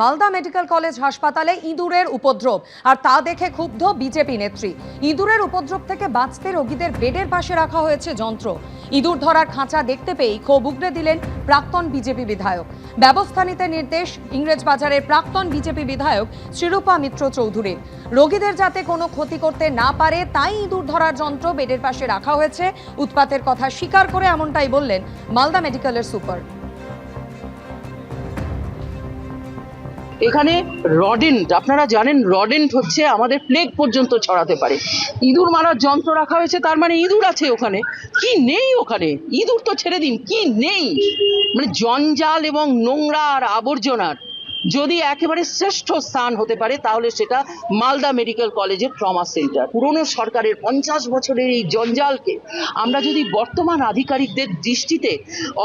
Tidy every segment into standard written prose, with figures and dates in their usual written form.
Malda medical college হাসপাতালে ইঁদুরের উপদ্রব আর তা দেখে ক্ষুব্ধ বিজেপি নেত্রী। ইঁদুরের উপদ্রব থেকে বাঁচতে রোগীদের বেডের পাশে রাখা হয়েছে যন্ত্র। ইঁদুর ধরার খাঁচা দেখতে পেয়েই ক্ষোভ উগরে দিলেন প্রাক্তন বিজেপি বিধায়ক। ব্যবস্থা নিতে নির্দেশ ইংরেজবাজারের প্রাক্তন বিজেপি বিধায়ক শ্রীরূপা মিত্র চৌধুরীর। রোগীদের যাতে কোনো ক্ষতি করতে না পারে তাই ইঁদুর ধরার যন্ত্র বেডের পাশে রাখা হয়েছে। উৎপাতের কথা স্বীকার করে এমনটাই বললেন মালদা মেডিকেলের সুপার। এখানে রডেন্ট, আপনারা জানেন রডেন্ট হচ্ছে আমাদের প্লেগ পর্যন্ত ছড়াতে পারে। ইঁদুর মারার যন্ত্র রাখা হয়েছে, তার মানে ইঁদুর আছে ওখানে। কি নেই ওখানে? ইঁদুর তো ছেড়ে দিন, কি নেই? মানে জঞ্জাল এবং নোংরা আর আবর্জনার যদি একেবারে শ্রেষ্ঠ স্থান হতে পারে তাহলে সেটা মালদা মেডিকেল কলেজের ট্রমা সেন্টার। পুরনো সরকারের 50 বছরের এই জঞ্জালকে আমরা যদি বর্তমান আধিকারিকদের দৃষ্টিতে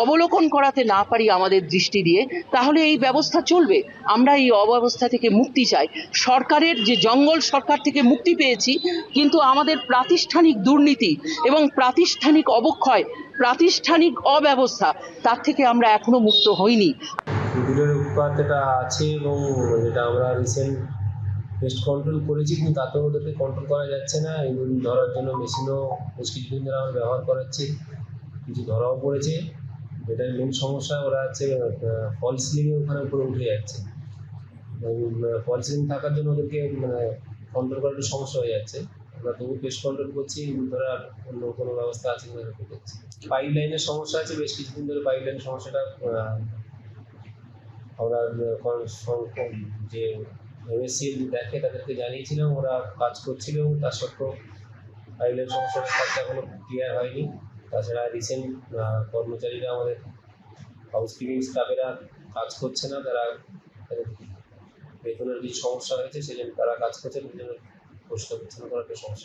অবলোকন করাতে না পারি আমাদের দৃষ্টি দিয়ে, তাহলে এই ব্যবস্থা চলবে। আমরা এই অব্যবস্থা থেকে মুক্তি চাই। সরকারের যে জঙ্গল সরকার থেকে মুক্তি পেয়েছি, কিন্তু আমাদের প্রাতিষ্ঠানিক দুর্নীতি এবং প্রাতিষ্ঠানিক অবক্ষয়, প্রাতিষ্ঠানিক অব্যবস্থা, তার থেকে আমরা এখনো মুক্ত হইনি। ইঁদুরের উৎপাত এটা আছে এবং যেটা আমরা রিসেন্ট পেস্ট কন্ট্রোল করেছি, কিন্তু তাতেও ওদেরকে কন্ট্রোল করা যাচ্ছে না। ইঁদুর ধরার জন্য মেশিনও বেশ কিছুদিন ধরে আমরা ব্যবহার করাচ্ছি, কিছু ধরাও পড়েছে। যেটার মেন সমস্যা ওরা হচ্ছে ফল সিলিংয়ে ওখানে উপরে উঠে যাচ্ছে। ফল সিলিং থাকার জন্য ওদেরকে কন্ট্রোল করার একটু সমস্যা হয়ে যাচ্ছে। আমরা তবু পেস্ট কন্ট্রোল করছি, ইঁদুর ধরার অন্য কোনো ব্যবস্থা আছে কিনা দেখে করছি। পাইপ লাইনের সমস্যা আছে, বেশ কিছুদিন ধরে পাইপ লাইনের সমস্যাটা আমরা যে এমএসসি দেখে তাদেরকে জানিয়েছিলাম, ওরা কাজ করছিল এবং তার সত্ত্বেও পাইপলাইন সমস্যার কাজটা এখনো ক্লিয়ার হয়নি। তাছাড়া রিসেন্ট কর্মচারীরা আমাদের হাউসকিপিং স্টাফেরা কাজ করছে না, তারা বেতনের কিছু সমস্যা হয়েছে, সেজন্য তারা কাজ করছে, সেই জন্য পরিষ্কার পরিচ্ছন্ন করার একটা সমস্যা।